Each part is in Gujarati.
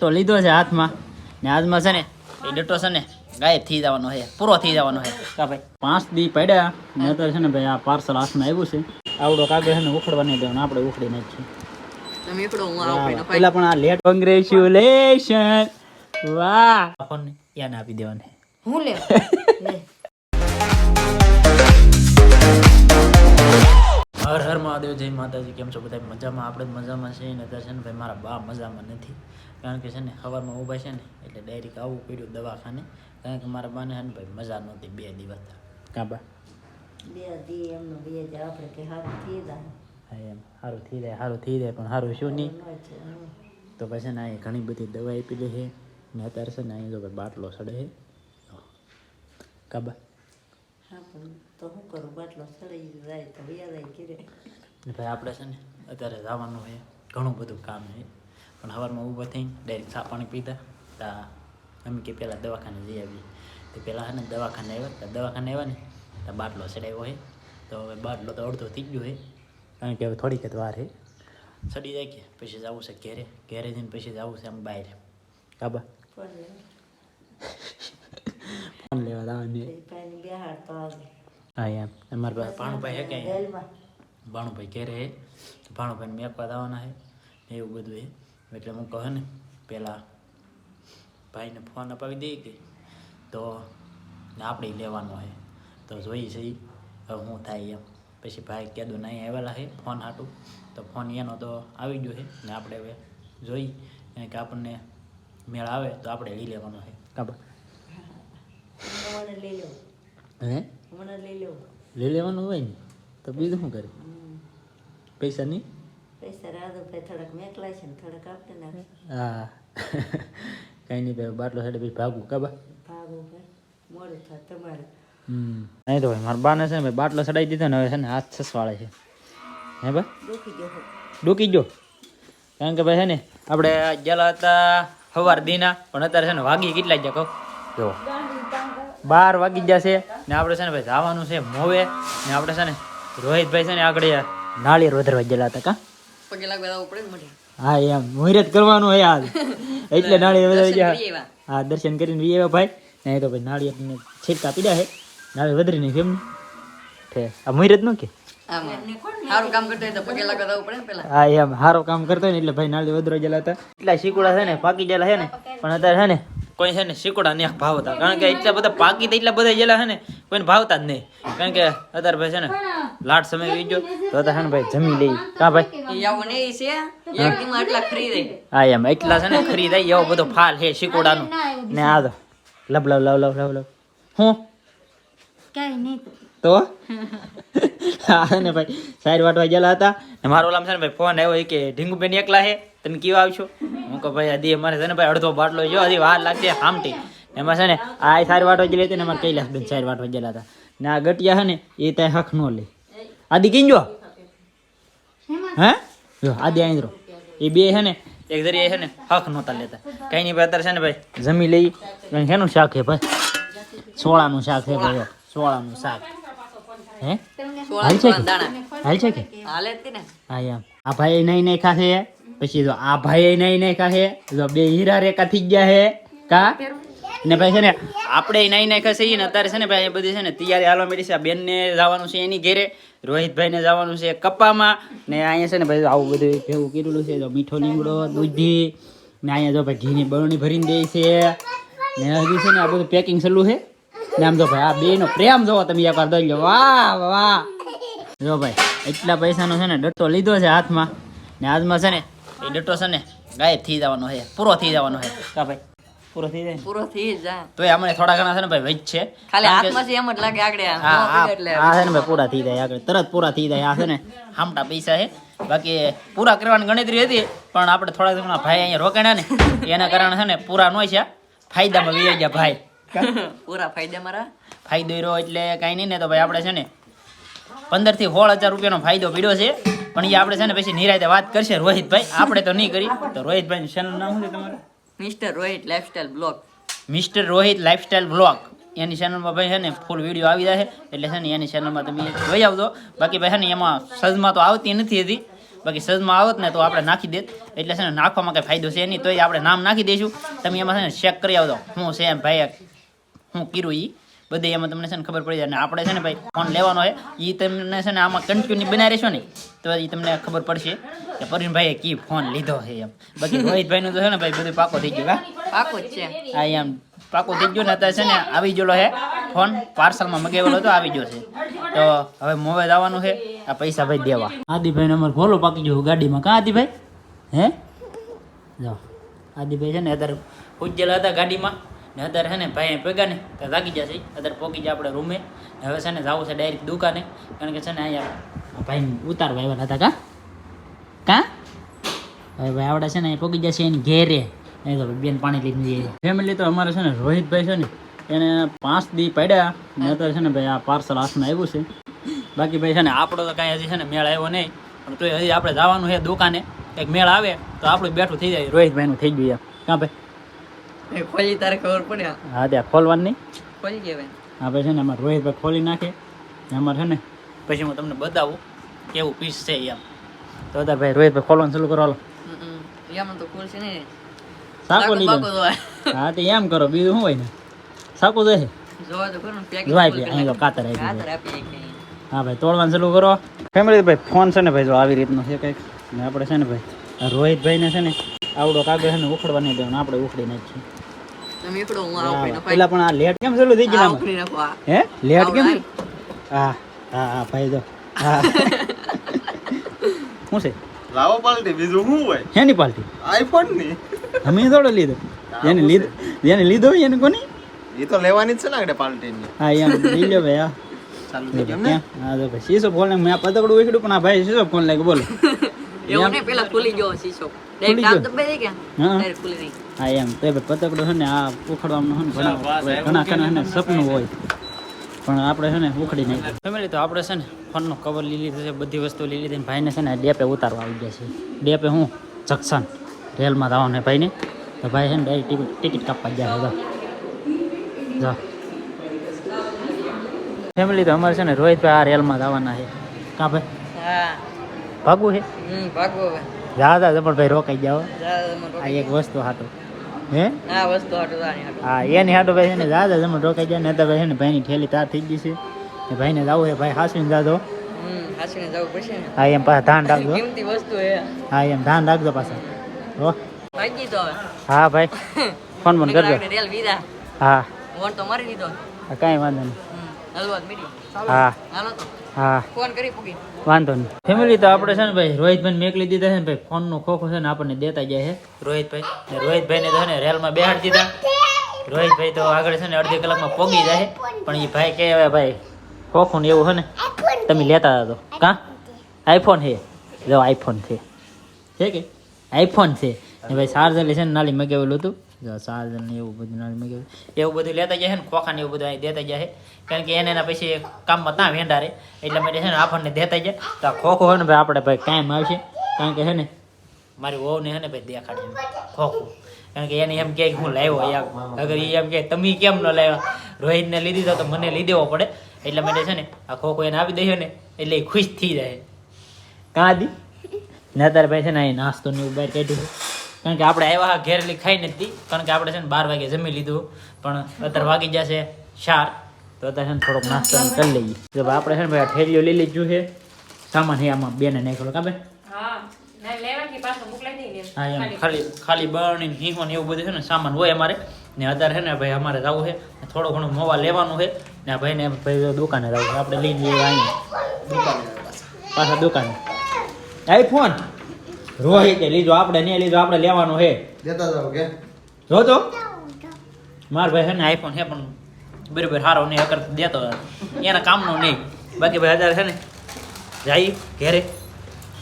તો લીધો છે હાથમાં ને આજમાં છે ને એ ડટો છે ને ગાયબ થઈ જવાનો છે, પૂરો થઈ જવાનો છે કા ભાઈ. 5 દી પડ્યા ને અત્યારે છે ને ભાઈ આ પાર્સલ હાથમાં આવ્યું છે. આવડો કાગળ છે ને ઉખડવા નહીં દેવાનો, આપણે ઉખડી નાખીએ. તમે એકડો હું આવું પેલા પણ આ લેટ કોંગ્રેચ્યુલેશન. વાહ ફોન યાને આપી દેવાનો હું લે હર હર મહાદેવ, જય માતાજી. કેમ છો બધા? મજામાં? આપણે જ મજામાં છીએ ને. અત્યારે છે ને ભાઈ મારા બા મજામાં નથી, કારણ કે છે ને સવારમાં ઊભા છે ને એટલે ડાયરેક્ટ આવવું પડ્યું દવાખાને, કારણ કે મારા બાને છે ને ભાઈ મજા નહોતી 2 દિવસ. કાં બા 2 દી એમનો 2 જ આપણે કે સારું થઈ જાય. હા એમ સારું થઈ જાય પણ સારું શું નહીં. તો પછી છે ને અહીં ઘણી બધી દવા આપી દે છે ને અત્યારે છે ને અહીં જો ભાઈ બાટલો સડે છે. કાં બા તો શું કરું, બાટલો સડી જાય તો ભાઈ આપણે છે ને અત્યારે જવાનું હોય, ઘણું બધું કામ છે. પણ સવારમાં ઊભા થઈને ડાયરેક્ટ ચા પાણી પીતા તા અમે કે પહેલાં દવાખાને જઈ આવીએ. તો પહેલાં છે ને દવાખાને આવ્યા ને તો બાટલો સડાવ્યો હોય. તો હવે બાટલો તો અડધો થઈ ગયો છે, કારણ કે હવે થોડીક જ વાર છે સડી જાય કે પછી જવું છે ઘેરે જઈને પછી જવું છે આમ બહાર. કાબા ફોન લેવા જવાની. હા એમ અમારા પાસે ભાણુભાઈ હે ક્યાંય, ભાણુભાઈ ઘેરે હે, ભાણુભાઈને મેપવા જવાના છે એવું બધું છે. એટલે હું કહે ને પહેલાં ભાઈને ફોન અપાવી દઈએ કે તો આપણે લેવાનો છે, તો જોઈએ છે હવે શું થાય એમ. પછી ભાઈ કીધું નહીં આવેલા છે ફોન હાટું, તો ફોન એનો તો આવી ગયો છે ને આપણે હવે જોઈ કે આપણને મેળ આવે તો આપણે લઈ લેવાનો છે. કાબા લઈ લેવાનું હોય ને તો બીજું શું કરે? પૈસા નહીં, પૈસા રાધુભાઈ થોડાક મેકલાય છે ને થોડાક આપી નાખે. હા કઈ નહીં ભાઈ બાટલો સાડે પછી ભાગું. કાબા ભાગું ભાઈ મોડું થાય તમારે. નહીં તો ભાઈ મારા બાને છે ને ભાઈ બાટલો ચડાવી દીધો ને હવે છે ને હાથ છસવાળે છે. હે ભાઈ ડૂકી ગયો કારણ કે ભાઈ છે ને આપણે ગયેલા હતા સવાર દીના, પણ અત્યારે છે ને વાગી કેટલા ગયા કહો જો 12 વાગી ગયા છે ને. આપણે છે ને ભાઈ જવાનું છે મોવે ને આપણે છે ને રોહિતભાઈ છે ને આગળ નાળિયેર વધારવા ગયેલા હતા. કા પગે લાગવા જવું પડે ને? હા એમ મુહૂર્ત કરવાનું હોય આજ એટલે નાળિયેર વધારી ગયા. હા દર્શન કરીને વી આવ્યા ભાઈ. નહીં તો ભાઈ નાળિયેરને છીટકા પીડ્યા છે, નાળિયેર વધારી નહીં કેમ છે આ મુહૂર્ત નો કે સારું કામ કરતો હોય તો પગે લાગવા જવું પડે ને પેલા. હા એમ સારું કામ કરતો હોય ને એટલે ભાઈ નાળિયેર વધારવા ગયેલા હતા. એટલા શીકુડા છે ને પાકી ગયેલા છે ને, પણ અત્યારે છે ને કોઈ છે ને શીકુડા નહીં ભાવતા, કારણ કે એટલા બધા પાકી તો એટલા બધા ગયેલા છે ને કોઈને ભાવતા જ નહીં, કારણ કે અત્યારે ભાઈ છે ને લાટ સમય વી ગયો તો અત્યારે છે ને ભાઈ જમી લઈ. કા ભાઈ હા એમ એટલા છે ને ખરીદાય એવો બધો ફાલ છે શીકુડાનું ને. આ તો લબ હું કઈ નહીં તો હા ને ભાઈ સાઈડ વાટવા ગયેલા હતા ને મારો ઓલામ છે ને ભાઈ ફોન આવ્યો કે ઢીંગુબેન એકલા છે તમે કેવા આવશો? હું કહું ભાઈ હજી અમારે છે ને ભાઈ અડધો બાટલો જો હજી વાર લાગશે હામટી. એમાં છે ને આ સાઈડ વાટવા ગયેલી હતી ને અમારે કૈલાસબેન સાઈડ વાટવા ગયેલા હતા ને આ ગટિયા છે ને એ ત્યાં હક નો લે. આદિ કઈ જો હે જો આદિ આંદ્રો એ બે છે ને એક જરી છે ને હક નહોતા લેતા. કઈ નહીં ભાઈ અત્યારે છે ને ભાઈ જમી લઈ. શેનું શાક છે ભાઈ? સોળાનું શાક છે ભાઈ, સોળાનું શાક. હે હાલ છે કે હા એમ આ ભાઈ નહીં ખાશે, પછી જો આ ભાઈ નહીં ખાશે, જો બે હીરા રેખા થઈ ગયા છે. કા ને ભાઈ છે ને આપણે નહીં ખાશે ને અત્યારે છે ને ભાઈ એ બધી છે ને તૈયારી હાલવા માંડી છે. આ બેનને જવાનું છે એની ઘેરે, રોહિતભાઈને જવાનું છે કપ્પામાં ને અહીંયા છે ને ભાઈ આવું બધું ભેગું કરેલું છે. મીઠો લીમડો દૂધી ને અહીંયા જો ભાઈ ઘીની બરણી ભરીને દે છે ને હજી છે ને આ બધું પેકિંગ ચાલુ છે ને. આમ જો ભાઈ આ બેનો પ્રેમ જોવો તમે એકવાર દઈ લો. વાહ વાહ જો ભાઈ એટલા પૈસાનો છે ને ડટ્ટો લીધો છે હાથમાં ને આજમાં છે ને એ ડટ્ટો છે ને ગાયબ થઈ જવાનો છે, પૂરો થઈ જવાનો છે. કા ભાઈ પૂરો થઈ જાય તો આમને થોડા ઘણા છે ને ભાઈ વચ છે ખાલી હાથમાં એમ જ લાગે આગળ આ છે ને ભાઈ પૂરા થઈ જાય આગળ તરત પૂરા થઈ જાય. આ છે ને હામટા પૈસા છે, બાકી પૂરા કરવાની ગણતરી હતી પણ આપણે થોડા ઘણા ભાઈ અહીંયા રોકાણા ને એના કારણે છે ને પૂરા ન છે, ફાયદામાં વી ગયા ભાઈ. પૂરા ફાયદા મારા ફાયદો રહ્યો એટલે કઈ નહીં ને. તો ભાઈ આપણે છે ને 15 થી 16,000 રૂપિયાનો ફાયદો પીડ્યો છે, પણ એ આપણે છે ને પછી નિરાયતે વાત કરશે રોહિતભાઈ, આપણે તો નહીં કરી. તો રોહિતભાઈ ચેનલ નામ શું છે તમારું? Mister Rohit lifestyle blog. એની ચેનલમાં ભાઈ છે ને ફૂલ વિડીયો આવી જાય એટલે છે ને એની ચેનલમાં તમે જોઈ આવજો. બાકી ભાઈ છે ને એમાં સજમાં તો આવતી નથી હતી, બાકી સજમાં આવત ને તો આપણે નાખી દેત એટલે છે ને નાખવામાં કંઈ ફાયદો છે નહીં, તોય આપણે નામ નાખી દઈશું. તમે એમાં છે ને ચેક કરી આવજો હું છે એમ ભાઈ હું કીરું એ બધે એમાં તમને છે ને ખબર પડી જાય. અને આપણે છે ને ભાઈ ફોન લેવાનો હોય એ તમને છે ને આમાં કન્ટિન્યુ બનાવી રહેશો ને તો એ તમને ખબર પડશે કે પરવીનભાઈએ કી ફોન લીધો છે એમ. બાકી રોહિતભાઈનું તો છે ને ભાઈ બધું પાકો થઈ ગયું. પાકો જ છે હા એમ પાકો થઈ ગયો ને અત્યારે છે ને આવી ગયેલો છે ફોન, પાર્સલમાં મગાવેલો તો આવી ગયો છે. તો હવે મોવે જવાનું છે આ પૈસા ભાઈ દેવા. આદિભાઈને અમારે ભોલો પાકી ગયો ગાડીમાં. કાં આદિભાઈ હે જાઓ આદિભાઈ છે ને અત્યારે ઉજ્જેલા હતા ગાડીમાં ને અત્યારે છે ને ભાઈ ભેગા ને ત્યાં લાગી જશે. અત્યારે પોકી જાય આપણે રૂમે. હવે છે ને જવું છે ડાયરેક્ટ દુકાને, કારણ કે છે ને અહીંયા ભાઈ ઉતારવા આવ્યા હતા. કાં હવે ભાઈ આવડે છે ને પોકી જશે એની ઘેરે. નહીં તો બેન પાણી લઈને જઈએ. ફેમિલી તો અમારે છે ને રોહિતભાઈ છે ને એને 5 દી પડ્યા ને અત્યારે છે ને ભાઈ આ પાર્સલ હાથમાં આવ્યું છે. બાકી ભાઈ છે ને આપણો તો કાંઈ હજી છે ને મેળ આવ્યો નહીં, પણ તોય હજી આપણે જવાનું છે દુકાને. એક મેળ આવે તો આપણું બેઠું થઈ જાય. રોહિતભાઈનું થઈ ગયું એમ. કાં ભાઈ ખોલી તારે ખબર પડે. હા ત્યાં ખોલવાનું નહીં, ખોલી કહેવાય. હા ભાઈ છે ને અમારે રોહિતભાઈ ખોલી નાખે ને અમારે છે ને પછી હું તમને બતાવું કેવું પીસ છે એમ. તો અત્યારે ભાઈ રોહિતભાઈ ખોલવાનું ચાલુ કરો. એમાં તો ખોલશે નહીં. સાકો લીધો. હા તો એમ કરો બીજું શું હોય ને સાકો જોઈએ. જોવા તો ખરું પેક ભાઈ અહીં તો કાતર આવી કાતર આપી કે હા ભાઈ તોડવાનું ચાલુ કરો. ફેમિલી ભાઈ ફોન છે ને ભાઈ જો આવી રીતનો છે કંઈક ને આપણે છે ને ભાઈ રોહિતભાઈને છે ને આવડો કાગળ છે ને ઉખડવા નહીં દેવાનું, આપણે ઉખડી નાખીએ. તમે એકડો હું આ ઉખડી નાખો. પેલા પણ આ લેટ કેમ ચાલુ થઈ ગઈ? ઉખડી નાખો. હે લેટ કેમ? હા હા હા ભાઈ જો હા શું છે લાવો પાલટી બીજું શું હોય? શેની પાલટી? આઈફોન ની. અમે થોડો લીધો જેને લીધો હોય એને કોની એ તો લેવાની જ છે ને આગળ પાલટી ની. હા એમ લઈ લો ભાઈ. હા ચાલુ થઈ ગયું ને. હા તો ભાઈ શીશો ફોન મેં પતકડું ઉખડ્યું પણ આ ભાઈ શીશો ફોન લાગ્યો. બોલો એવું ને પેલા ખુલી ગયો શીશો. ડાયરેક્ટ આમ દબાઈ દે કે ડાયરેક્ટ ખુલી નહીં. હા એમ તો ભાઈ પતકડું છે ને આ ઉખડવામાં છે ને ઘણા ઘણા સપનું હોય પણ આપણે છે ને ઉખડી નાખ્યું. ફેમિલી તો આપણે છે ને ફોનનો કવર લઈ લીધો છે, બધી વસ્તુ લઈ લીધી. ભાઈને છે ને ડેપે ઉતારવા આવી ગયા છે. ડેપે હું જંકશન રેલમાં જવાનું ભાઈને. તો ભાઈ છે ને ડાયરેક્ટ ટિકિટ કાપવા ગયા હતા. જા ફેમિલી તો અમારે છે ને રોહિતભાઈ આ રેલમાં જવાના છે. કાં ભાઈ હા ભાગવું છે? ભાગો હવે. જા જમણભાઈ રોકાઈ જાઓ. આ એક વસ્તુ હાટો હે આ વસ્તુ હાટો જાણી હાટો. હા એની હાટો ભાઈ છે ને જા જમણ રોકાઈ જાય ને તો ભાઈ છે ને ભાઈની ઠેલી તાર થઈ ગઈ છે ને ભાઈને જવું છે. ભાઈ હાસીને જાજો. હાસીને જવું પડશે ને. હા એમ પાછા ધ્યાન રાખજો. કિંમતી વસ્તુ હે. હા એમ ધ્યાન રાખજો પાછા. હો ભાગી તો હવે. હા ભાઈ ફોન ફોન કરજો. રેલ વિદા. હા ફોન તો મારી દીધો. કાંઈ વાંધો નહીં. હલવાત મીડી. હા હાલો તો હા ફોન કરી પૂગી. વાંધો નહીં. ફેમિલી તો આપણે છે ને ભાઈ રોહિતભાઈ મેકલી દીધા છે ને ભાઈ ફોનનો ખોખો છે ને આપણને દેતા જાય છે રોહિતભાઈ. ને રોહિતભાઈને તો છે ને રેલમાં બેહાડી દીધા. રોહિતભાઈ તો આગળ છે ને અડધી કલાકમાં પોગી જાય પણ એ ભાઈ કે ભાઈ ખોખું ને એવું છે ને તમે લેતા હતા તો કાં આઈફોન છે જો આઈફોન છે કે આઈફોન છે ને ભાઈ ચાર્જર છે ને નાલી મગાવેલું હતું. જો ચાર્જર ને એવું બધું નાલી મગાવેલું એવું બધું લેતા જાય છે ને ખોખા ને એવું બધું અહીં દેતા જાય કારણ કે એને પછી કામમાં ત્યાં વેંડારે એટલે માટે છે ને આપણને દેતા જાય. તો આ ખોખો હોય ને ભાઈ આપણે ભાઈ કાયમ આવશે કારણ કે છે ને મારી વહુને છે ને ભાઈ દેખાડે ખોખું કારણ કે એને એમ કે હું લાવ્યો યાર. અગર એ એમ કે તમે કેમ ન લાવ્યા રોહિતને લીધી તો મને લઈ દેવો પડે એટલા માટે છે ને આ ખોખો એને આપી દઈએ ને એટલે એ ખુશ થઈ જાય. કાં દી ને અત્યારે ભાઈ છે ને અહીં નાસ્તો ને એવું બહાર કાઢ્યું કારણ કે આપણે આવ્યા ઘેરેલી ખાઈ નથી કારણ કે આપણે છે ને 12 વાગે જમી લીધું પણ અત્યારે વાગી જશે 4 તો અત્યારે છે ને થોડોક નાસ્તો કરી લઈએ. જો આપણે છે ને ભાઈ ઠેલીઓ લઈ લીધું છે સામાન હે આમાં બેને નાખેલો કાબે. હા એમ ખાલી બરણી હિંગો ને એવું બધું છે ને સામાન હોય અમારે ને અત્યારે છે ને ભાઈ અમારે જવું છે થોડું ઘણું મોવા લેવાનું છે ને આ ભાઈને ભાઈ દુકાને જવું છે આપણે લઈને જઈએ અહીંયા પાછા દુકાને. આઈફોન રોહિતે લીધો આપણે નહીં લીધો આપણે લેવાનો છે દેતા જાવ કે જો તો માર ભાઈ છે ને આઈફોન છે પણ બરાબર સારો નહીં અગર દેતો એના કામનો નહીં. બાકી ભાઈ અત્યારે છે ને જાય ઘેરે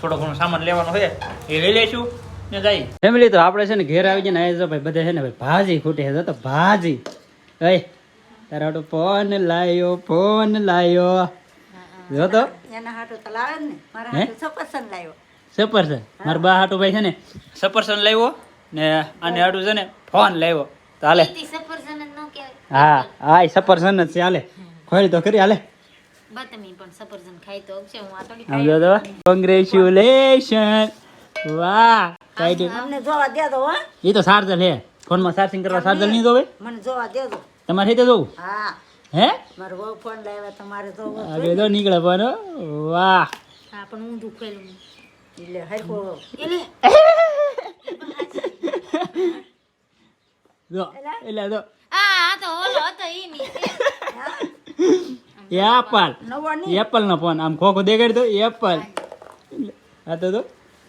થોડો ઘણો સામાન લેવાનો છે એ લઈ લઈશું ને જાય. ફેમિલી તો આપણે છે ને ઘેર આવી જાય ને ભાઈ બધા છે ને ભાઈ ભાજી ખૂટે છે તો ભાજી એ તારા ફોન લાયો જો તો એના હાટો તો લાવે ને મારા હાટો સપસન લાવ્યો. સફરજન મારા બા હાટુ ભાઈ છે ને સફરજન લાવ્યો ને આને હાટુ છે ને ફોન લાવ્યો તો હાલે. હા હા એ સફરજન જ છે હાલે ખોરી તો કરી હાલે બતમી પણ સફરજન ખાઈ તો છે હું આ થોડી આમ જો તો કોંગ્રેચ્યુલેશન વાહ કાઈ અમને જોવા દે દો હા એ તો ચાર્જર હે ફોનમાં ચાર્જિંગ કરવા ચાર્જર નહીં જોવે મને જોવા દે દો તમારે રીતે જોવું હા હે મારો બહુ ફોન લાવ્યા તમારે જોવો આગળ તો નીકળે પણ હો. વાહ હા પણ હું દુખેલું એટલે હરખો એટલે જો એટલે જો આ તો ઓલો હતો ઈ મી એપલ નવો નહીં એપલ નો ફોન આમ ખોખો દેખાડી દો એપલ આ તો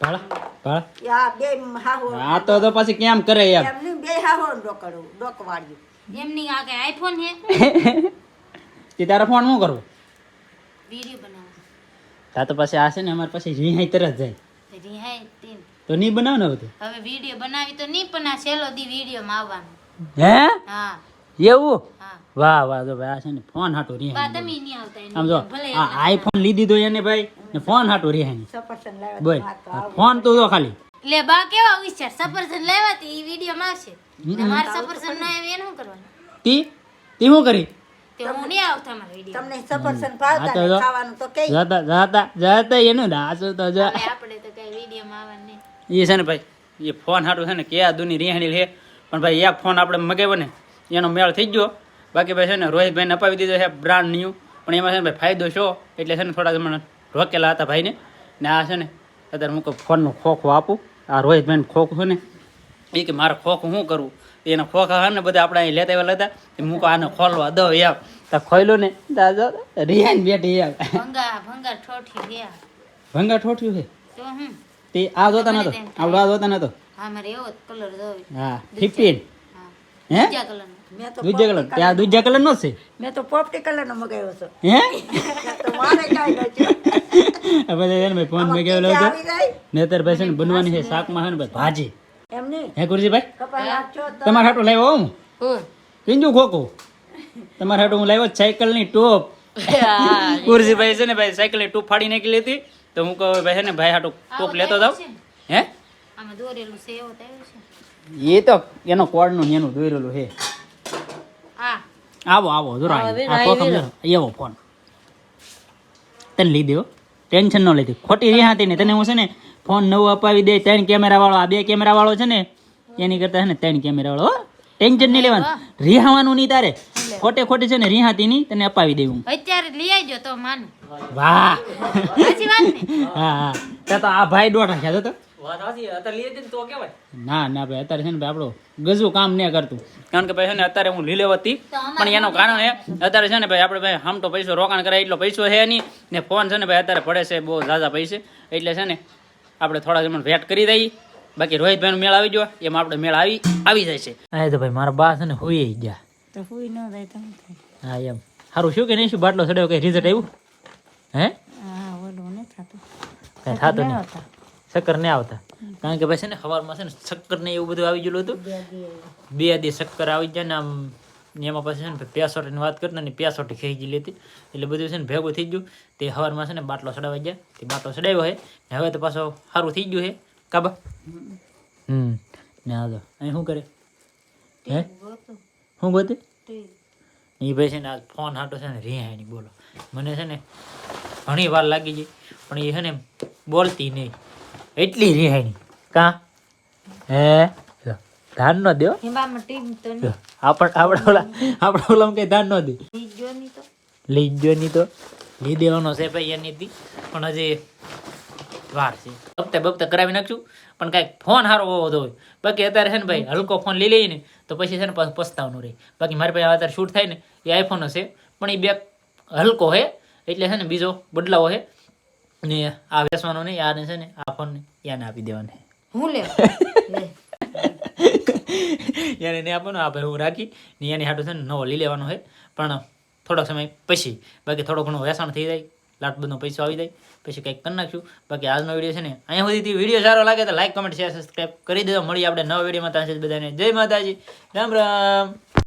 ભાડા ભાડા આ બે હાહો આ તો પછી કેમ કરે એમ એમની બે હાહો ડોકડું ડોકવાડ્યું એમની આ કે આઈફોન હે તે તારો ફોન શું કરવો વિડિયો બનાવો તા તો પછી આ છે ને અમારે પછી રિહાઈ તરત જાય તો રિહાઈ તેમ તો નહીં બનાવ ને બધું હવે વિડિયો બનાવી તો નહીં પણ આ છેલ્લો દી વિડિયો માં આવવાનું હે હા એવું હા વાહ વાહ જો ભાઈ આ છે ને ફોન હાટો બા રિહાઈ તમે નહીં આવતા આમ જો ભલે આ આઈફોન લીધી દો એને ભાઈ ને ફોન હાટો રિહાઈ સપરસન લાવ્યા બોલ તો આ તો ફોન તો જો ખાલી લે બા કેવા વિચાર સફરજન લેવા તે ઈ વિડિયો માં આવશે ને મારે સફરજન ના આવે એને શું કરવાનું તી તી શું કરી તે હું નહીં આવતા મારા વિડિયો તમને સપરસન ભાવતા આ તો ને જો. ખાવાનું તો કઈ જાતા જાતા જાતા એનું દાસો તો જા હવે આપણે તો કઈ વિડિયો માં આવવાનું નહીં એ છે ને ભાઈ એ ફોન હાટું છે ને કે આ દુની રિહાણી લે પણ ભાઈ એક ફોન આપણે મગાવ્યો ને એનો મેળ થઈ ગયો બાકી ભાઈ છે ને રોહિતભાઈને અપાવી દીધો છે બ્રાન્ડ ન્યૂ પણ એમાં છે ને ભાઈ ફાયદો શો એટલે છે ને થોડા જમણ રોકેલા હતા ભાઈને ને આ છે ને અત્યારે હું ફોનનું ખોખું આપું આ રોહિતભાઈને ખોખું છે ને એ કે મારે ખોખું શું કરવું એના ખોખા હા ને બધા આપણે અહીં લેતા આવેલા હતા એ મૂકો આને ખોલવા દો એમ તો ખોલ્યો ને રિહાઈને બેઠી એમ ભંગા ઠોઠી ગયા ભંગા ઠોઠ્યું છે તો હું તે આ જોતા નતો આપણો આ જોતા નતો હા મારે એવો કલર જોવે હા 15 હા હે બીજા કલર મેં તો દૂજા કલર ત્યાં દૂજા કલર નો છે મેં તો પોપટી કલરનો મગાવ્યો છે હે તો મારે કાંઈ નથી હવે એને ભાઈ ફોન મેં કેવો હતો આવી જાય નેતર ભાઈ છે ને બનવાની છે શાકમાં છે ને ભાઈ ભાજી એમ નહીં હે ગુરુજીભાઈ કપાઈ નાખજો તો તમારા હાટું લાવ્યો હું હું પિંજુ ખોખો તમારા હાટું હું લાવ્યો સાયકલ ની ટોપ ગુરુજીભાઈ છે ને ભાઈ સાયકલ ની ટોપ ફાડી નાખી લેતી તો હું કહું ભાઈ છે ને ભાઈ હાટું ટોપ લેતો જાવ હે આમાં દોરેલું છે એવો તો આવ્યો છે એ તો એનો કોડ નું એનું દોરેલું છે હા આવો આવો જરા આ ખોખમ એવો ફોન તને લઈ દેવો ટેન્શન ન લેતી ખોટી રિહાતી ને તને હું છે ને ફોન નવો અપાવી દે 3 કેમેરા વાળો આ 2 કેમેરા વાળો છે ને એની કરતા છે ને 3 કેમેરા વાળો ટેન્શન નહીં લેવાનું રિહાવાનું નહીં તારે ખોટે ખોટી છે ને રિહાતી નહીં તને અપાવી દેવું અત્યારે લઈ આવજો તો માનું વાહ સાચી વાત ને હા હા ત્યાં તો આ ભાઈ દોઢા છે તો વાત સાચી અત્યારે લઈ દે તો કેવાય ના ના ભાઈ અત્યારે છે ને ભાઈ આપણો ગજુ કામ નહીં કરતું કારણ કે ભાઈ છે ને અત્યારે હું લીલેવતી પણ એનું કારણ એ અત્યારે છે ને ભાઈ આપણે ભાઈ આમ તો પૈસો રોકાણ કરાય એટલો પૈસો છે નહીં ને ફોન છે ને ભાઈ અત્યારે પડે છે બહુ ઝાઝા પૈસે એટલે છે ને આપણે થોડા જમણ વેટ કરી દઈએ બાકી રોહિતભાઈનો મેળ આવી ગયો એમાં આપણે મેળ આવી જાય છે હા તો ભાઈ મારા બા છે ને હોઈ ગયા તો હુઈ ન જાય તમે હા એમ સારું શું કે નહીં શું બાટલો ચડ્યો કઈ રિઝલ્ટ આવ્યું હે હા ઓલું ને થતું કઈ થતું નહીં શક્કર નહીં આવતા કારણ કે ભાઈ છે ને સવારમાં છે ને શક્કર ને એવું બધું આવી ગયેલું હતું 2 દી શક્કર આવી જાય ને આમ એમાં પછી છે ને પેસોટીની વાત કરતા ને પેસોટી ખાઈ ગયેલી હતી એટલે બધું છે ને ભેગું થઈ ગયું તે સવારમાં છે ને બાટલો ચડાવી જાય તે બાટલો ચડાવ્યો છે ને હવે તો પાછો સારું થઈ ગયું છે કાબા ને આ જો અહીં શું કરે હે શું ગોતે એ ભાઈ છે ને આ ફોન હાટો છે ને રિહાણી બોલો મને છે ને ઘણી વાર લાગી ગઈ પણ એ છે ને બોલતી નહીં એટલી રિહાણી કા હે ધાન ન દો હિંબામાં ટીમ તો આપણે ઓલા કઈ ધાન ન દે નહીં જો નહીં તો લઈ ગયો નહીં તો લઈ દેવાનો છે ભાઈ એની હતી પણ હજી વાર છે બપતે બપતે કરાવી નાખશું પણ કાંઈક ફોન સારો હોવો જોઈએ બાકી અત્યારે છે ને ભાઈ હલકો ફોન લઈ લઈએ ને તો પછી છે ને પાછું પસ્તાવાનું રહે બાકી મારી પાસે અત્યારે શૂટ થાય ને એ આઈફોન હશે પણ એ બે હલકો છે એટલે છે ને બીજો બદલાવો છે ને આ વેચવાનો નહીં આને છે ને આ ફોન એને આપી દેવાનો હું લે એને નહીં આપવાનું આ ભાઈ હું રાખી ને એની હાટું છે ને નવો લઈ લેવાનો છે પણ થોડોક સમય પછી બાકી થોડો ઘણો વેચાણ થઈ જાય લાટ બધો પૈસો આવી જાય પછી કંઈક કરી નાખશું બાકી આજનો વિડીયો છે ને અહીંયા સુધીથી વિડીયો સારો લાગે તો લાઈક કમેન્ટ શેર સબસ્ક્રાઈબ કરી દેજો મળી આપણે નવા વિડીયોમાં ત્યાં બધાને જય માતાજી રામ રામ